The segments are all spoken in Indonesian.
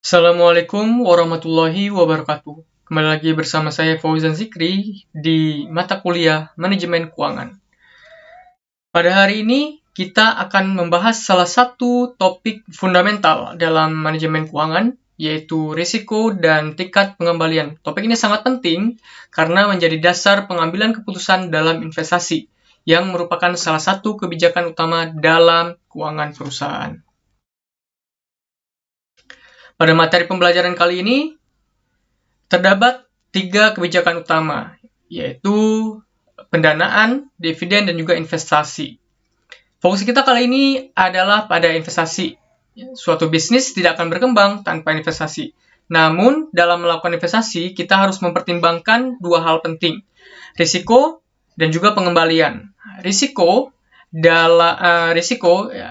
Assalamualaikum warahmatullahi wabarakatuh. Kembali lagi bersama saya Fauzan Zikri di mata kuliah Manajemen Keuangan. Pada hari ini kita akan membahas salah satu topik fundamental dalam manajemen keuangan, yaitu risiko dan tingkat pengembalian. Topik ini sangat penting karena menjadi dasar pengambilan keputusan dalam investasi, yang merupakan salah satu kebijakan utama dalam keuangan perusahaan. Pada materi pembelajaran kali ini, terdapat 3 kebijakan utama, yaitu pendanaan, dividen, dan juga investasi. Fokus kita kali ini adalah pada investasi. Suatu bisnis tidak akan berkembang tanpa investasi. Namun, dalam melakukan investasi, kita harus mempertimbangkan 2 hal penting, risiko dan juga pengembalian. Risiko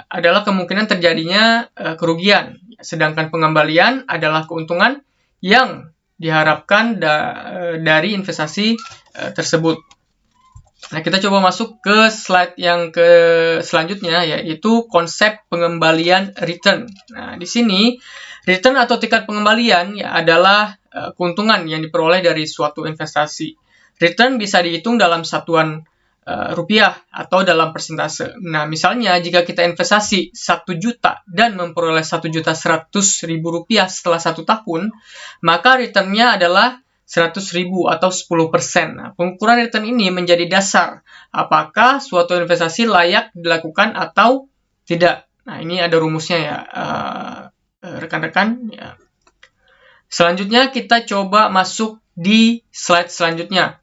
adalah kemungkinan terjadinya kerugian, sedangkan pengembalian adalah keuntungan yang diharapkan dari investasi tersebut. Nah, kita coba masuk ke slide yang selanjutnya, yaitu konsep pengembalian return. Nah, di sini return atau tingkat pengembalian adalah keuntungan yang diperoleh dari suatu investasi. Return bisa dihitung dalam satuan rupiah atau dalam persentase. Nah, misalnya jika kita investasi 1 juta dan memperoleh 1.100.000 rupiah setelah 1 tahun, maka returnnya adalah 100.000 atau 10%. Nah, pengukuran return ini menjadi dasar apakah suatu investasi layak dilakukan atau tidak. Nah, ini ada rumusnya ya, rekan-rekan. Ya. Selanjutnya kita coba masuk di slide selanjutnya,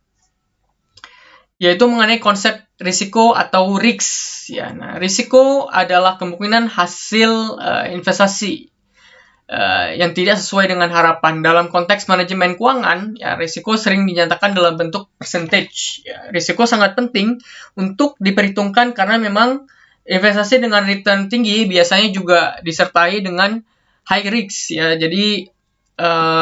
yaitu mengenai konsep risiko atau risk. Ya, nah, risiko adalah kemungkinan hasil investasi yang tidak sesuai dengan harapan. Dalam konteks manajemen keuangan, ya, risiko sering dinyatakan dalam bentuk percentage. Ya, risiko sangat penting untuk diperhitungkan karena memang investasi dengan return tinggi biasanya juga disertai dengan high risk. Ya, jadi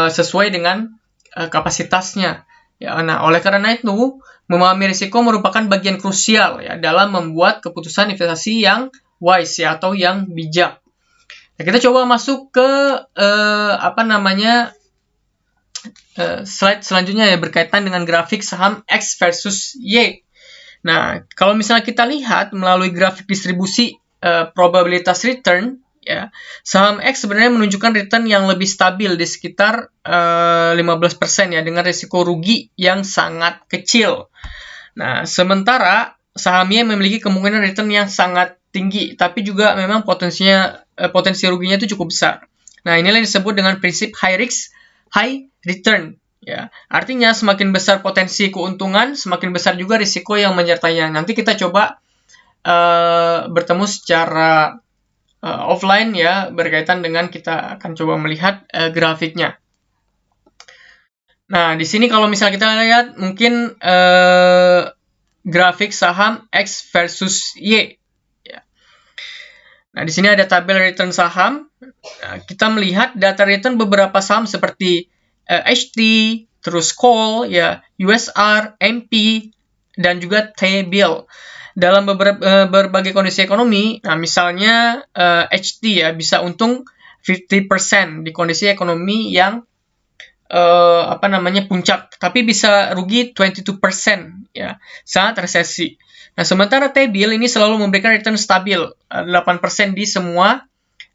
sesuai dengan kapasitasnya. Ya, nah, oleh karena itu, memahami risiko merupakan bagian krusial ya dalam membuat keputusan investasi yang wise ya atau yang bijak. Nah, kita coba masuk ke slide selanjutnya ya, berkaitan dengan grafik saham X versus Y. Nah, kalau misalnya kita lihat melalui grafik distribusi probabilitas return, ya, saham X sebenarnya menunjukkan return yang lebih stabil di sekitar 15% ya, dengan risiko rugi yang sangat kecil. Nah, sementara saham Y memiliki kemungkinan return yang sangat tinggi, tapi juga memang potensi ruginya itu cukup besar. Nah, inilah yang disebut dengan prinsip high risk, high return. Ya, artinya semakin besar potensi keuntungan, semakin besar juga risiko yang menyertainya. Nanti kita coba bertemu secara offline ya, berkaitan dengan kita akan coba melihat grafiknya. Nah, di sini kalau misalnya kita lihat mungkin grafik saham X versus Y. Ya. Nah, di sini ada tabel return saham. Nah, kita melihat data return beberapa saham seperti HT, terus Call, ya, USR, MP, dan juga T-bill. Dalam berbagai kondisi ekonomi, nah misalnya HT ya bisa untung 50% di kondisi ekonomi yang puncak, tapi bisa rugi 22% ya saat resesi. Nah, sementara T-bill ini selalu memberikan return stabil 8% di semua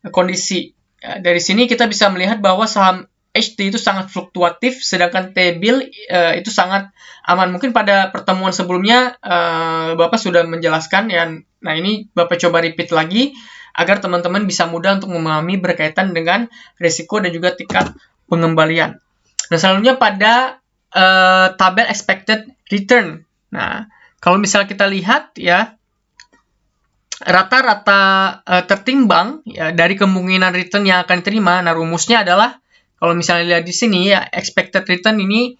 kondisi. Ya, dari sini kita bisa melihat bahwa saham HT itu sangat fluktuatif, sedangkan T-bill itu sangat aman. Mungkin pada pertemuan sebelumnya Bapak sudah menjelaskan ya. Nah, ini Bapak coba repeat lagi agar teman-teman bisa mudah untuk memahami berkaitan dengan risiko dan juga tingkat pengembalian. Nah, selanjutnya pada tabel expected return. Nah, kalau misalnya kita lihat ya, rata-rata tertimbang ya dari kemungkinan return yang akan diterima. Nah, rumusnya adalah kalau misalnya lihat di sini ya, expected return ini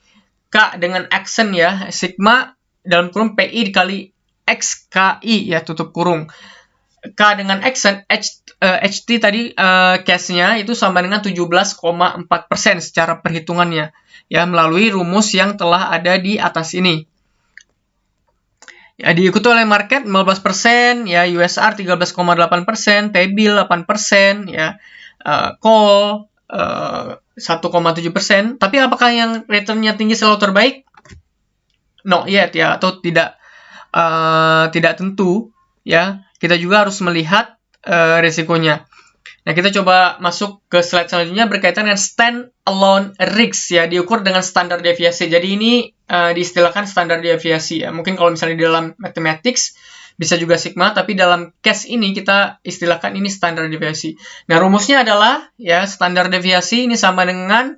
K dengan action ya, sigma dalam kurung PI dikali XKI ya, tutup kurung. K dengan action, HT tadi case-nya itu sama dengan 17,4% secara perhitungannya ya, melalui rumus yang telah ada di atas ini. Ya, diikuti oleh market 15%, ya, USR 13,8%, T-bill 8%, ya, call 1,7%. Tapi apakah yang return-nya tinggi selalu terbaik? Not yet ya, atau tidak tentu ya. Kita juga harus melihat resikonya. Nah, kita coba masuk ke slide selanjutnya berkaitan dengan stand-alone risk ya, diukur dengan standar deviasi. Jadi ini diistilahkan standar deviasi ya. Mungkin kalau misalnya di dalam mathematics bisa juga sigma, tapi dalam case ini kita istilahkan ini standar deviasi. Nah, rumusnya adalah ya standar deviasi ini sama dengan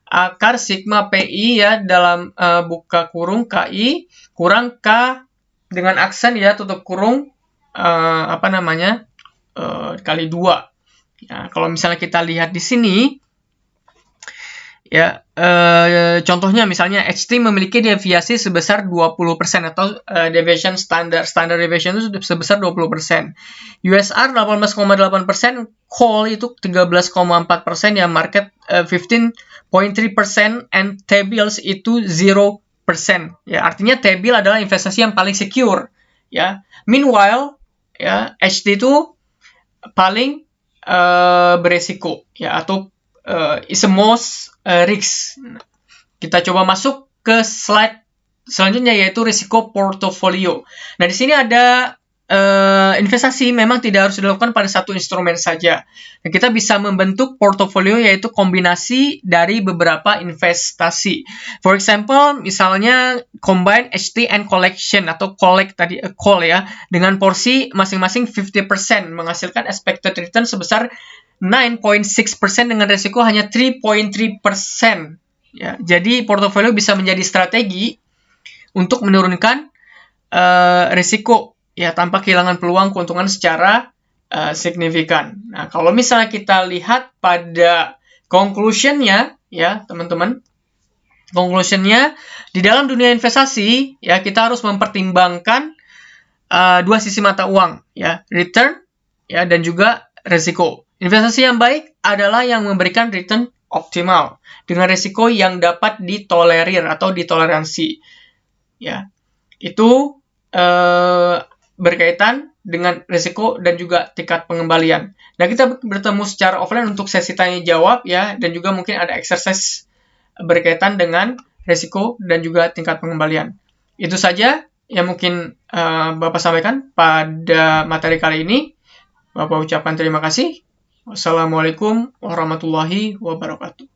akar sigma PI ya dalam buka kurung KI kurang K dengan aksen ya tutup kurung kali 2. Ya, kalau misalnya kita lihat di sini, ya contohnya misalnya HT memiliki deviasi sebesar 20% atau deviation standar deviation itu sebesar 20%. USR 18,8%, call itu 13,4% ya, market 15.3% and T-bills itu 0%. Ya, artinya T-bill adalah investasi yang paling secure ya. Meanwhile, ya HT itu paling beresiko ya, atau is the most risk. Kita coba masuk ke slide selanjutnya yaitu risiko portofolio. Nah, di sini ada investasi memang tidak harus dilakukan pada satu instrumen saja. Nah, kita bisa membentuk portofolio yaitu kombinasi dari beberapa investasi. For example, misalnya combine HT and collection atau collect tadi call ya, dengan porsi masing-masing 50% menghasilkan expected return sebesar 9.6% dengan resiko hanya 3.3%. Ya, jadi portofolio bisa menjadi strategi untuk menurunkan risiko ya tanpa kehilangan peluang keuntungan secara signifikan. Nah, kalau misalnya kita lihat pada conclusion-nya ya, teman-teman. Conclusion-nya di dalam dunia investasi ya kita harus mempertimbangkan dua sisi mata uang ya, return ya dan juga risiko. Investasi yang baik adalah yang memberikan return optimal dengan risiko yang dapat ditolerir atau ditoleransi. Ya. Itu berkaitan dengan risiko dan juga tingkat pengembalian. Nah, kita bertemu secara offline untuk sesi tanya jawab ya, dan juga mungkin ada exercise berkaitan dengan risiko dan juga tingkat pengembalian. Itu saja yang mungkin Bapak sampaikan pada materi kali ini. Bapak ucapkan terima kasih. Wassalamualaikum warahmatullahi wabarakatuh.